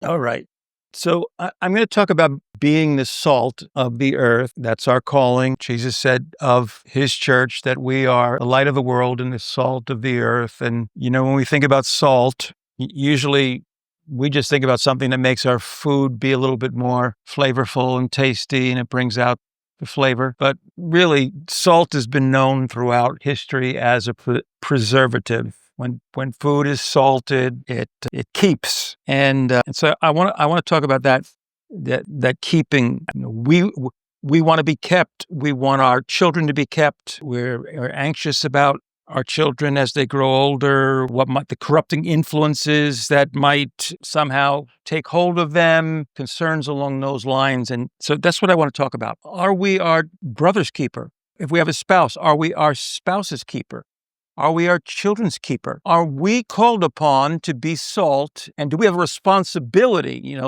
All right. So I'm going to talk about being the salt of the earth. That's our calling. Jesus said of his church that we are the light of the world and the salt of the earth. And, when we think about salt, usually we just think about something that makes our food be a little bit more flavorful and tasty, and it brings out the flavor. But really, salt has been known throughout history as a preservative. When food is salted, it keeps, and so I want to talk about that keeping. We want to be kept. We want our children to be kept. We're anxious about our children as they grow older. What might the corrupting influences that might somehow take hold of them? Concerns along those lines, and so that's what I want to talk about. Are we our brother's keeper? If we have a spouse, are we our spouse's keeper? Are we our children's keeper? Are we called upon to be salt? And do we have a responsibility?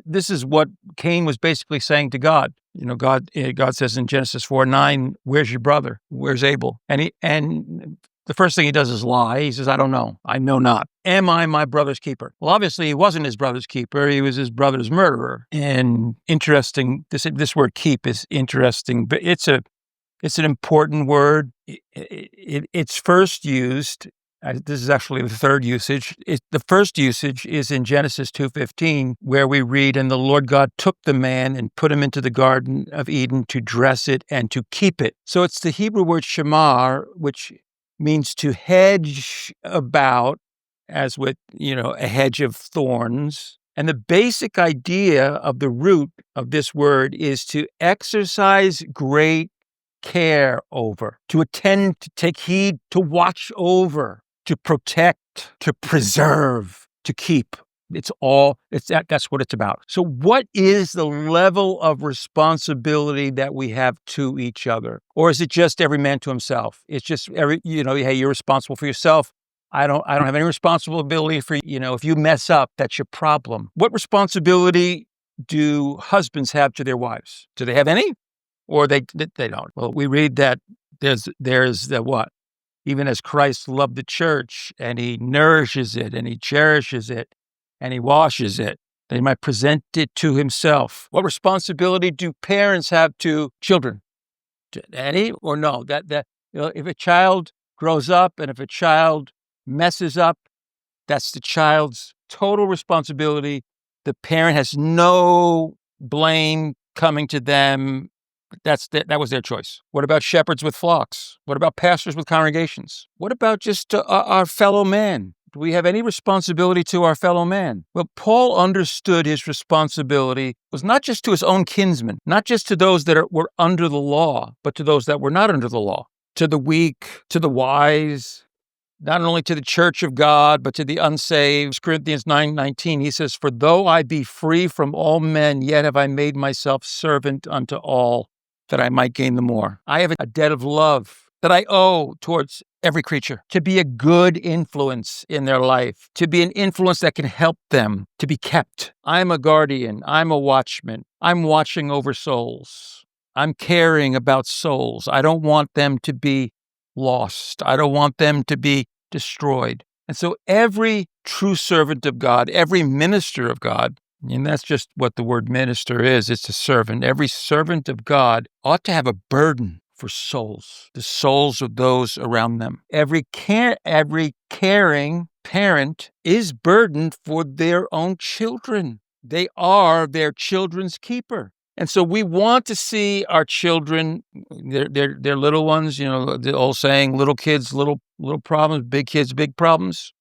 This is what Cain was basically saying to God. God says in Genesis 4:9, "Where's your brother? Where's Abel?" And the first thing he does is lie. He says, "I don't know. I know not. Am I my brother's keeper?" Well, obviously he wasn't his brother's keeper. He was his brother's murderer. And interesting, this word "keep" is interesting, but it's an important word. It's first used. This is actually the third usage. The first usage is in Genesis 2:15, where we read, "And the Lord God took the man and put him into the Garden of Eden to dress it and to keep it." So it's the Hebrew word shamar, which means to hedge about, as with, a hedge of thorns. And the basic idea of the root of this word is to exercise great care over, to attend, to take heed, to watch over, to protect, to preserve, to keep. That's what it's about. So what is the level of responsibility that we have to each other? Or is it just every man to himself? It's just hey, you're responsible for yourself. I don't have any responsibility for, if you mess up, that's your problem. What responsibility do husbands have to their wives? Do they have any? Or they don't. Well, we read that there's the what? Even as Christ loved the church, and he nourishes it, and he cherishes it, and he washes it, that he might present it to himself. What responsibility do parents have to children? Any or no? If a child grows up and if a child messes up, that's the child's total responsibility. The parent has no blame coming to them. That was their choice. What about shepherds with flocks? What about pastors with congregations? What about just our fellow man? Do we have any responsibility to our fellow man? Well, Paul understood his responsibility was not just to his own kinsmen, not just to those that were under the law, but to those that were not under the law, to the weak, to the wise, not only to the church of God, but to the unsaved. Corinthians 9:19, he says, "For though I be free from all men, yet have I made myself servant unto all, that I might gain the more." I have a debt of love that I owe towards every creature, to be a good influence in their life, to be an influence that can help them to be kept. I'm a guardian. I'm a watchman. I'm watching over souls. I'm caring about souls. I don't want them to be lost. I don't want them to be destroyed. And so every true servant of God, every minister of God, and that's just what the word minister is, it's a servant. Every servant of God ought to have a burden for souls, the souls of those around them. Every caring parent is burdened for their own children. They are their children's keeper. And so we want to see our children, their little ones, the old saying, little kids, little problems, big kids, big problems.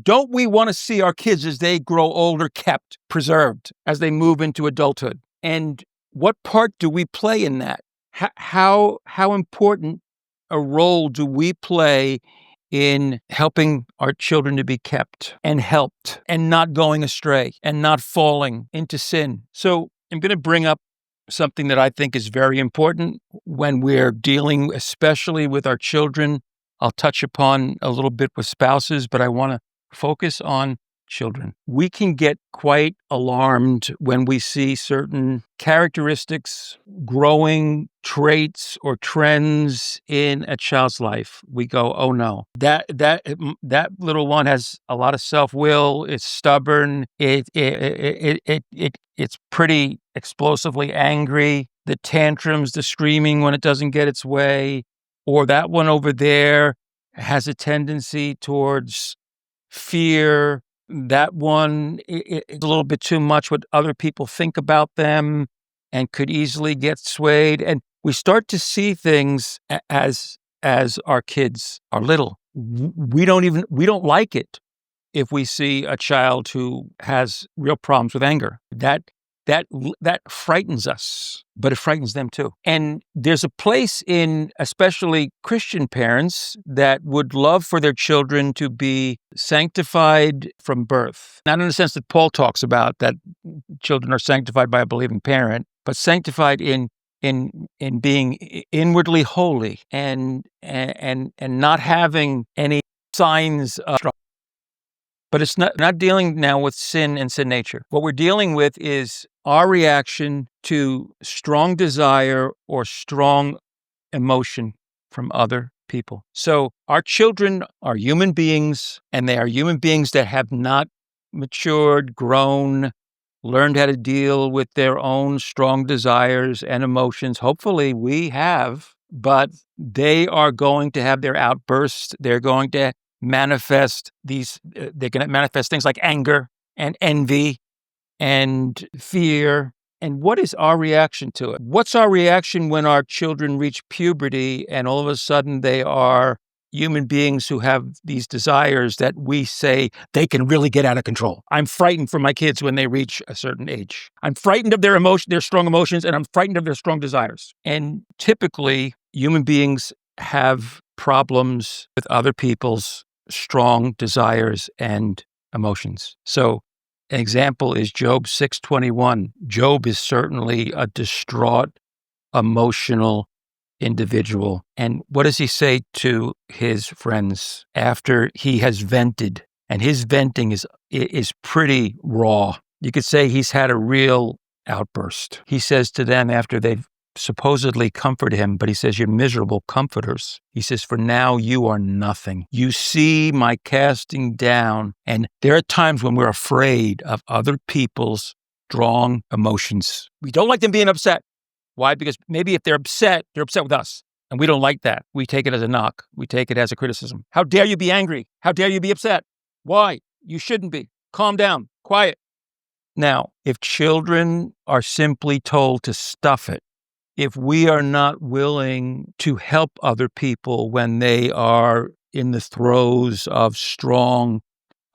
Don't we want to see our kids as they grow older, kept, preserved, as they move into adulthood? And what part do we play in that? How important a role do we play in helping our children to be kept and helped and not going astray and not falling into sin? So I'm going to bring up something that I think is very important when we're dealing, especially with our children. I'll touch upon a little bit with spouses, but I want to focus on children. We can get quite alarmed when we see certain characteristics growing, traits or trends in a child's life, we go, oh no, that little one has a lot of self-will. It's stubborn. It's pretty explosively angry. The tantrums, the screaming when it doesn't get its way, or that one over there has a tendency towards fear. That one is a little bit too much what other people think about them and could easily get swayed. And we start to see things as our kids are little. We don't like it if we see a child who has real problems with anger. That frightens us, but it frightens them too. And there's a place in especially Christian parents that would love for their children to be sanctified from birth. Not in the sense that Paul talks about, that children are sanctified by a believing parent, but sanctified in being inwardly holy and not having any signs of struggle. But it's not dealing now with sin and sin nature. What we're dealing with is our reaction to strong desire or strong emotion from other people. So our children are human beings, and they are human beings that have not matured, grown, learned how to deal with their own strong desires and emotions. Hopefully we have, but they are going to have their outbursts. They're going to manifest they can manifest things like anger and envy and fear. And what is our reaction to it? What's our reaction when our children reach puberty and all of a sudden they are human beings who have these desires that we say they can really get out of control? I'm frightened for my kids when they reach a certain age. I'm frightened of their strong emotions, and I'm frightened of their strong desires. And typically, human beings have problems with other people's strong desires and emotions. So an example is Job 6:21. Job is certainly a distraught, emotional individual. And what does he say to his friends after he has vented? And his venting is pretty raw. You could say he's had a real outburst. He says to them after they've supposedly comfort him, but he says, "You're miserable comforters." He says, "For now you are nothing. You see my casting down." And there are times when we're afraid of other people's strong emotions. We don't like them being upset. Why? Because maybe if they're upset with us. And we don't like that. We take it as a knock. We take it as a criticism. How dare you be angry? How dare you be upset? Why? You shouldn't be. Calm down. Quiet. Now, if children are simply told to stuff it, if we are not willing to help other people when they are in the throes of strong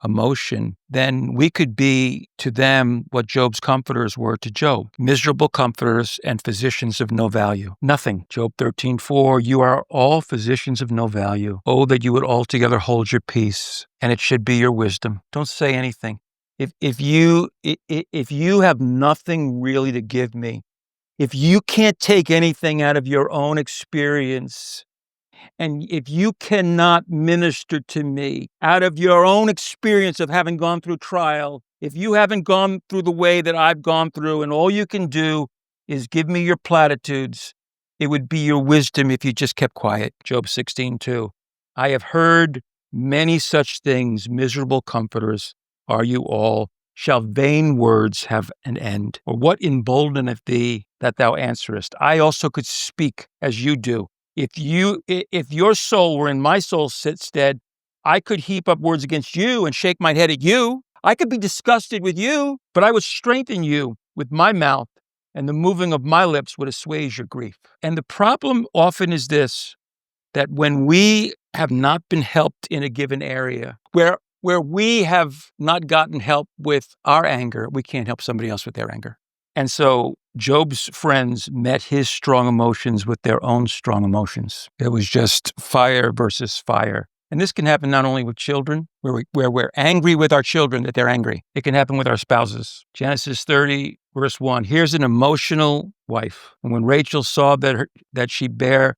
emotion, then we could be to them what Job's comforters were to Job: miserable comforters and physicians of no value. Nothing. Job 13:4, you are all physicians of no value. Oh, that you would altogether hold your peace, and it should be your wisdom. Don't say anything. If you have nothing really to give me, if you can't take anything out of your own experience, and if you cannot minister to me out of your own experience of having gone through trial, if you haven't gone through the way that I've gone through, and all you can do is give me your platitudes, it would be your wisdom if you just kept quiet. Job 16:2. I have heard many such things, miserable comforters are you all. Shall vain words have an end? Or what emboldeneth thee that thou answerest? I also could speak as you do. If your soul were in my soul's stead, I could heap up words against you and shake my head at you. I could be disgusted with you, but I would strengthen you with my mouth, and the moving of my lips would assuage your grief. And the problem often is this, that when we have not been helped in a given area, where we have not gotten help with our anger, we can't help somebody else with their anger. And so Job's friends met his strong emotions with their own strong emotions. It was just fire versus fire. And this can happen not only with children, where we're angry with our children that they're angry. It can happen with our spouses. Genesis 30, verse 1. Here's an emotional wife. And when Rachel saw that she bare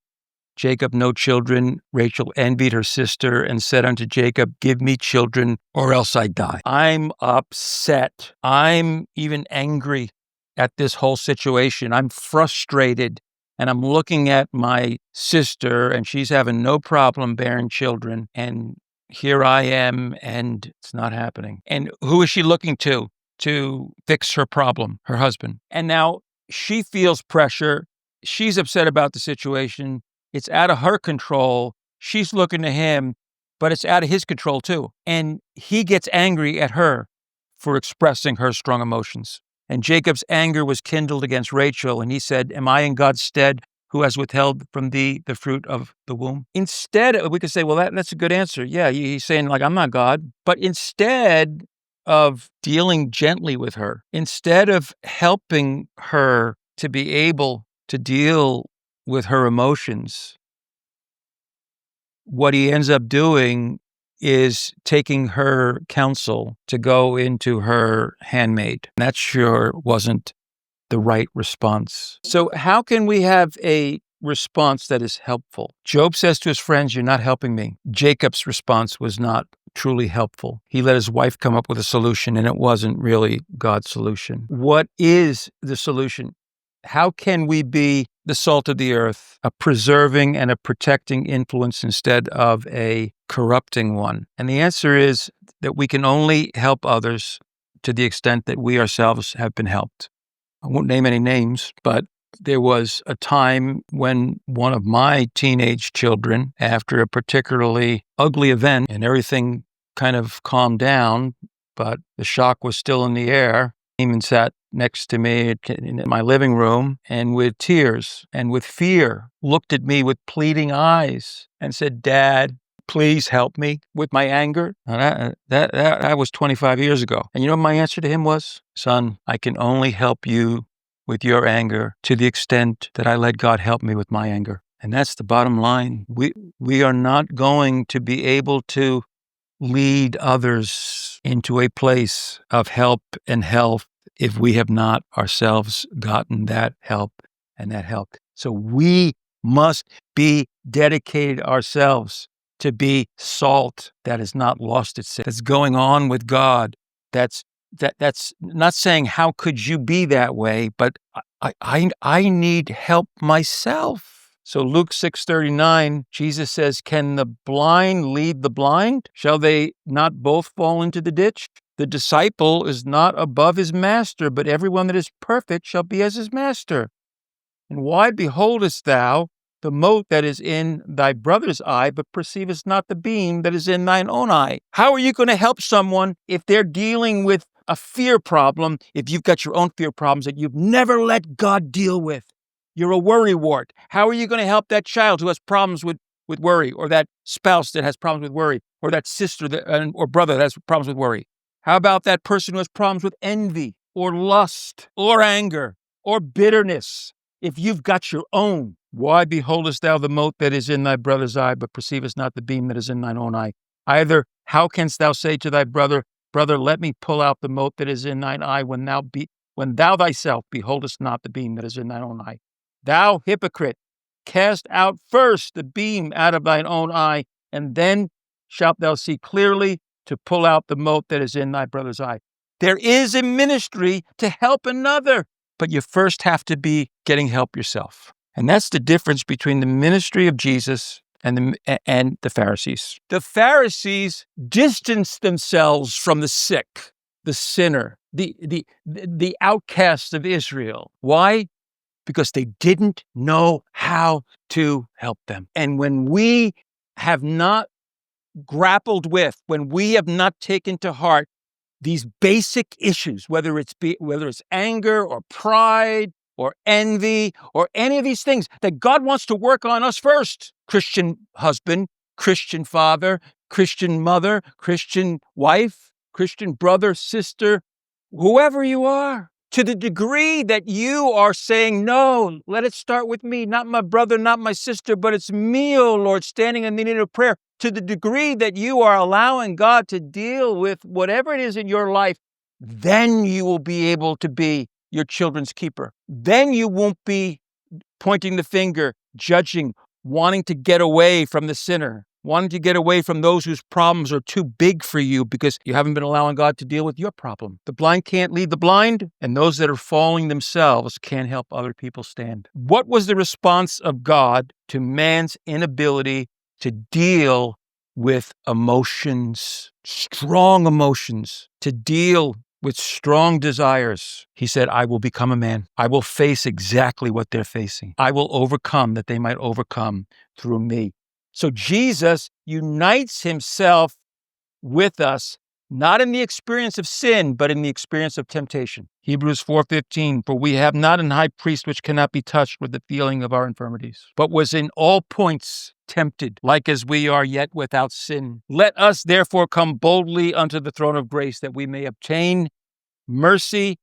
Jacob no children, Rachel envied her sister and said unto Jacob, give me children or else I die. I'm upset. I'm even angry at this whole situation. I'm frustrated and I'm looking at my sister, and she's having no problem bearing children, and here I am, and it's not happening. And who is she looking to fix her problem? Her husband. And now she feels pressure. She's upset about the situation. It's out of her control. She's looking to him, but it's out of his control too. And he gets angry at her for expressing her strong emotions. And Jacob's anger was kindled against Rachel, and he said, "Am I in God's stead, who has withheld from thee the fruit of the womb?" Instead, we could say, well, that's a good answer. Yeah, he's saying, like, I'm not God. But instead of dealing gently with her, instead of helping her to be able to deal with her emotions, what he ends up doing is taking her counsel to go into her handmaid. That sure wasn't the right response. So how can we have a response that is helpful? Job says to his friends, "You're not helping me." Jacob's response was not truly helpful. He let his wife come up with a solution, and it wasn't really God's solution. What is the solution? How can we be the salt of the earth, a preserving and a protecting influence instead of a corrupting one? And the answer is that we can only help others to the extent that we ourselves have been helped. I won't name any names, but there was a time when one of my teenage children, after a particularly ugly event and everything kind of calmed down, but the shock was still in the air, came and sat next to me in my living room, and with tears and with fear looked at me with pleading eyes and said, "Dad, please help me with my anger." And that was 25 years ago. And you know what my answer to him was? "Son, I can only help you with your anger to the extent that I let God help me with my anger." And that's the bottom line. We are not going to be able to lead others into a place of help and health if we have not ourselves gotten that help and that help. So we must be dedicated ourselves to be salt that has not lost its, that's going on with God. That's not saying how could you be that way, but I need help myself. So Luke 6:39, Jesus says, "Can the blind lead the blind? Shall they not both fall into the ditch? The disciple is not above his master, but everyone that is perfect shall be as his master. And why beholdest thou the mote that is in thy brother's eye, but perceivest not the beam that is in thine own eye?" How are you going to help someone if they're dealing with a fear problem, if you've got your own fear problems that you've never let God deal with? You're a worrywart. How are you going to help that child who has problems with worry, or that spouse that has problems with worry, or that sister or brother that has problems with worry? How about that person who has problems with envy or lust or anger or bitterness? If you've got your own, why beholdest thou the mote that is in thy brother's eye, but perceivest not the beam that is in thine own eye? Either how canst thou say to thy brother, "Brother, let me pull out the mote that is in thine eye," when thou thyself beholdest not the beam that is in thine own eye? Thou hypocrite, cast out first the beam out of thine own eye, and then shalt thou see clearly to pull out the mote that is in thy brother's eye. There is a ministry to help another, but you first have to be getting help yourself. And that's the difference between the ministry of Jesus and the Pharisees. The Pharisees distanced themselves from the sick, the sinner, the outcast of Israel. Why? Because they didn't know how to help them. And when we have not grappled with, when we have not taken to heart these basic issues, whether it's anger or pride or envy or any of these things that God wants to work on us first, Christian husband, Christian father, Christian mother, Christian wife, Christian brother, sister, whoever you are, to the degree that you are saying, "No, let it start with me, not my brother, not my sister, but it's me, oh Lord, standing in the need of prayer," to the degree that you are allowing God to deal with whatever it is in your life, then you will be able to be your children's keeper. Then you won't be pointing the finger, judging, wanting to get away from the sinner. wanting to get away from those whose problems are too big for you because you haven't been allowing God to deal with your problem. The blind can't lead the blind, and those that are falling themselves can't help other people stand. What was the response of God to man's inability to deal with emotions, strong emotions, to deal with strong desires? He said, I will become a man. I will face exactly what they're facing. I will overcome that they might overcome through me. So Jesus unites himself with us, not in the experience of sin, but in the experience of temptation. Hebrews 4:15, for we have not an high priest which cannot be touched with the feeling of our infirmities, but was in all points tempted, like as we are, yet without sin. Let us therefore come boldly unto the throne of grace, that we may obtain mercy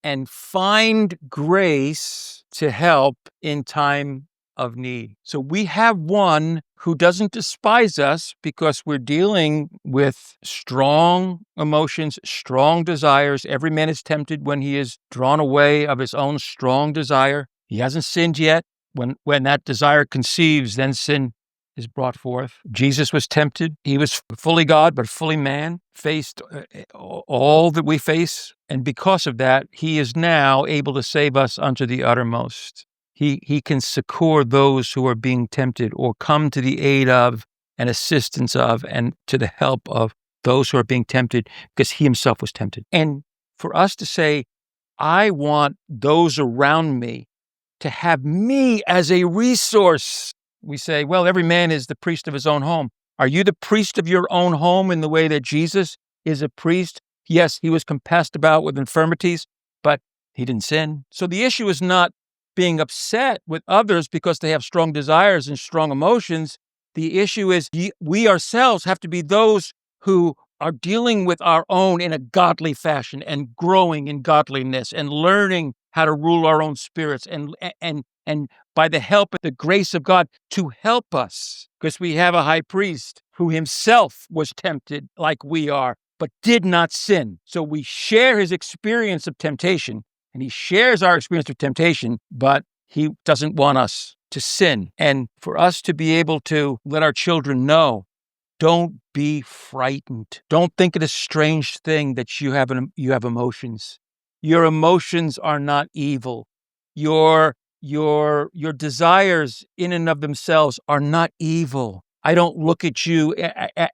and find grace to help in time of need. So we have one who doesn't despise us because we're dealing with strong emotions, strong desires. Every man is tempted when he is drawn away of his own strong desire. He hasn't sinned yet. When that desire conceives, then sin is brought forth. Jesus was tempted. He was fully God, but fully man, faced all that we face. And because of that, he is now able to save us unto the uttermost. He can succor those who are being tempted, or come to the aid of and assistance of and to the help of those who are being tempted, because he himself was tempted. And for us to say, I want those around me to have me as a resource. We say, well, every man is the priest of his own home. Are you the priest of your own home in the way that Jesus is a priest? Yes, he was compassed about with infirmities, but he didn't sin. So the issue is not being upset with others because they have strong desires and strong emotions. The issue is we ourselves have to be those who are dealing with our own in a godly fashion and growing in godliness and learning how to rule our own spirits and by the help of the grace of God to help us, because we have a high priest who himself was tempted like we are, but did not sin. So we share his experience of temptation, and he shares our experience of temptation, but he doesn't want us to sin. And for us to be able to let our children know, don't be frightened. Don't think it a strange thing that you have emotions. Your emotions are not evil. Your desires in and of themselves are not evil. I don't look at you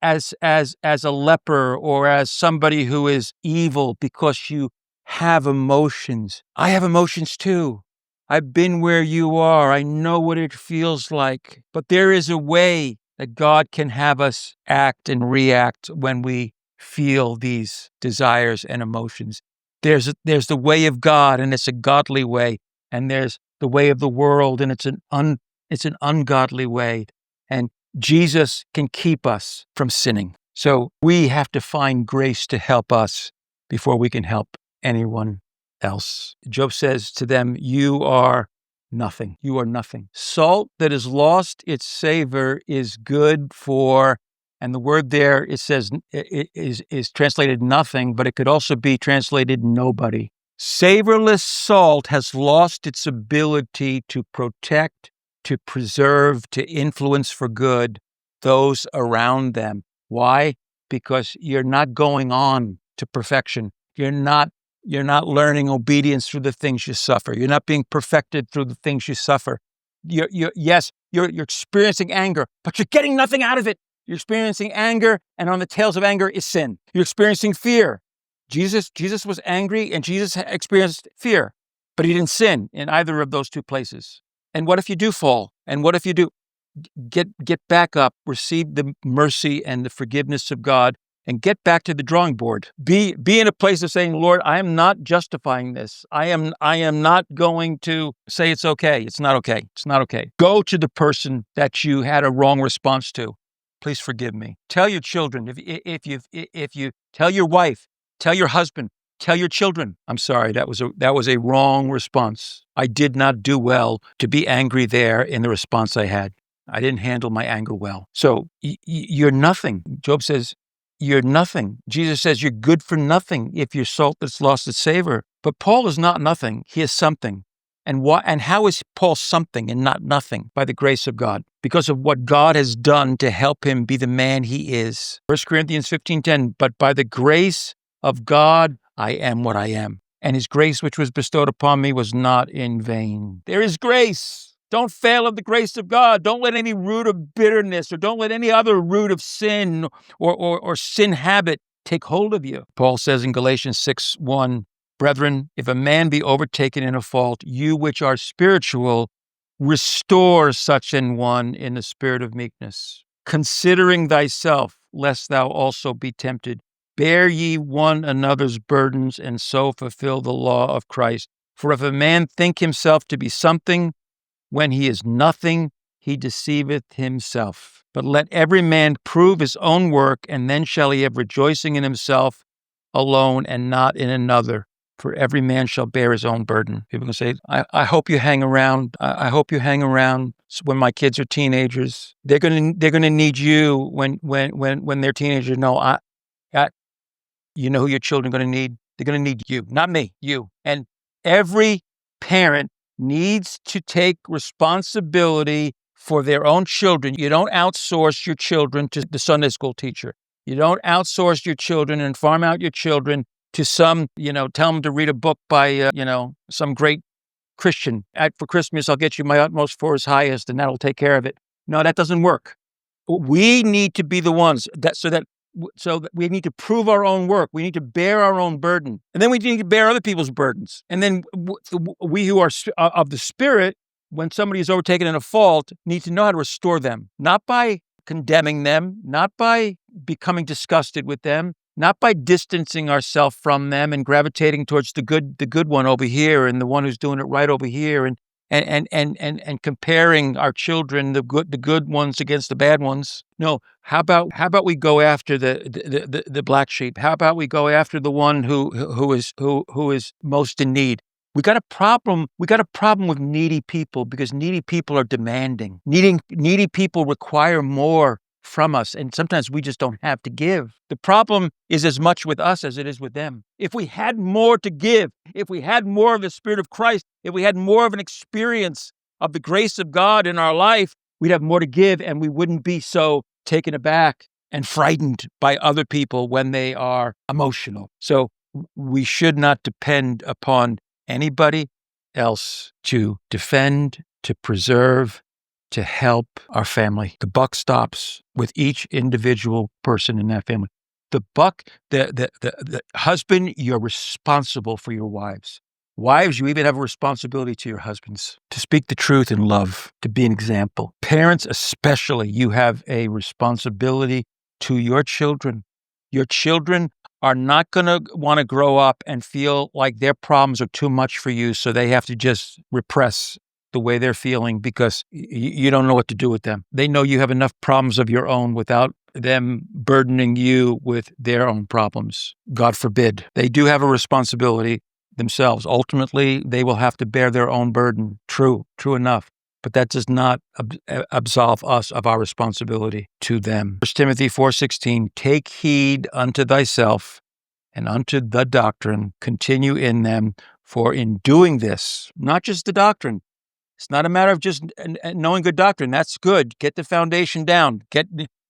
as a leper or as somebody who is evil because you have emotions. I have emotions too. I've been where you are. I know what it feels like. But there is a way that God can have us act and react when we feel these desires and emotions. There's the way of God, and it's a godly way, and there's the way of the world, and it's an ungodly way. And Jesus can keep us from sinning. So we have to find grace to help us before we can help anyone else. Job says to them, you are nothing. You are nothing. Salt that has lost its savor is good for, and the word there, it says, is translated nothing, but it could also be translated nobody. Savorless salt has lost its ability to protect, to preserve, to influence for good those around them. Why? Because you're not going on to perfection. You're not learning obedience through the things you suffer. You're not being perfected through the things you suffer. You're experiencing anger, but you're getting nothing out of it. You're experiencing anger, and on the tails of anger is sin. You're experiencing fear. Jesus was angry, and Jesus experienced fear, but he didn't sin in either of those two places. And what if you do fall? And what if you do? Get back up, receive the mercy and the forgiveness of God, and get back to the drawing board. Be in a place of saying, Lord, I am not justifying this. I am not going to say it's okay. It's not okay. It's not okay. Go to the person that you had a wrong response to. Please forgive me. Tell your children, if you tell your wife, tell your husband, tell your children, I'm sorry, that was a wrong response. I did not do well to be angry there in the response I had. I didn't handle my anger well. So you're nothing. Job says, you're nothing. Jesus says you're good for nothing if you're salt that's lost its savor. But Paul is not nothing. He is something. And how is Paul something and not nothing? By the grace of God, because of what God has done to help him be the man he is. 1 Corinthians 15:10, but by the grace of God, I am what I am. And his grace which was bestowed upon me was not in vain. There is grace. Don't fail of the grace of God. Don't let any root of bitterness or don't let any other root of sin or sin habit take hold of you. Paul says in Galatians 6:1, brethren, if a man be overtaken in a fault, you which are spiritual, restore such an one in the spirit of meekness, considering thyself, lest thou also be tempted. Bear ye one another's burdens, and so fulfill the law of Christ. For if a man think himself to be something, when he is nothing, he deceiveth himself. But let every man prove his own work, and then shall he have rejoicing in himself alone and not in another. For every man shall bear his own burden. People can say, I hope you hang around. I hope you hang around when my kids are teenagers. They're gonna need you when they're teenagers. No, you know who your children are going to need? They're going to need you, not me, you. And every parent needs to take responsibility for their own children. You don't outsource your children to the Sunday school teacher. You don't outsource your children and farm out your children to some, tell them to read a book by, some great Christian. For Christmas, I'll get you my utmost for his highest, and that'll take care of it. No, that doesn't work. We need to be the ones so that we need to prove our own work. We need to bear our own burden. And then we need to bear other people's burdens. And then we who are of the Spirit, when somebody is overtaken in a fault, need to know how to restore them, not by condemning them, not by becoming disgusted with them, not by distancing ourselves from them and gravitating towards the good one over here and the one who's doing it right over here and comparing our children, the good ones against the bad ones. No, how about we go after the black sheep? How about we go after the one who is most in need? We got a problem with needy people because needy people are demanding. Needy people require more from us, and sometimes we just don't have to give. The problem is as much with us as it is with them. If we had more to give, if we had more of the Spirit of Christ, if we had more of an experience of the grace of God in our life, we'd have more to give, and we wouldn't be so taken aback and frightened by other people when they are emotional. So we should not depend upon anybody else to defend, to preserve, to help our family. The buck stops with each individual person in that family. The husband, you're responsible for your wives. Wives, you even have a responsibility to your husbands to speak the truth in love, to be an example. Parents, especially, you have a responsibility to your children. Your children are not going to want to grow up and feel like their problems are too much for you, so they have to just repress the way they're feeling because you don't know what to do with them. They know you have enough problems of your own without them burdening you with their own problems. God forbid. They do have a responsibility themselves. Ultimately, they will have to bear their own burden. True enough. But that does not absolve us of our responsibility to them. 1 Timothy 4:16, take heed unto thyself and unto the doctrine, continue in them, for in doing this, not just the doctrine, it's not a matter of just knowing good doctrine. That's good. Get the foundation down.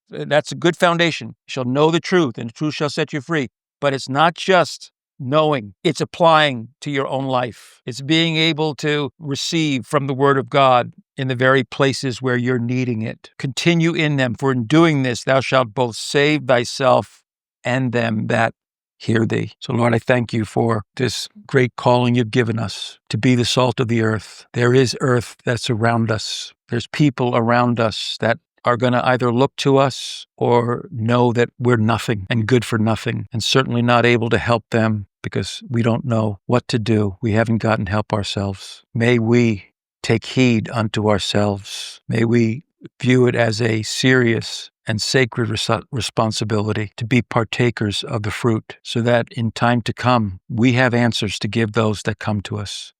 That's a good foundation. You shall know the truth, and the truth shall set you free. But it's not just knowing. It's applying to your own life. It's being able to receive from the Word of God in the very places where you're needing it. Continue in them, for in doing this, thou shalt both save thyself and them that hear thee. So Lord, I thank you for this great calling you've given us to be the salt of the earth. There is earth that's around us. There's people around us that are going to either look to us or know that we're nothing and good for nothing, and certainly not able to help them because we don't know what to do. We haven't gotten help ourselves. May we take heed unto ourselves. May we view it as a serious and sacred responsibility to be partakers of the fruit so that in time to come, we have answers to give those that come to us.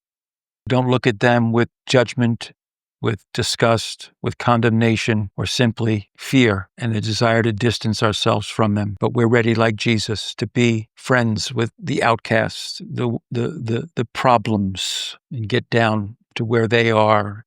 Don't look at them with judgment, with disgust, with condemnation, or simply fear and the desire to distance ourselves from them. But we're ready, like Jesus, to be friends with the outcasts, the problems, and get down to where they are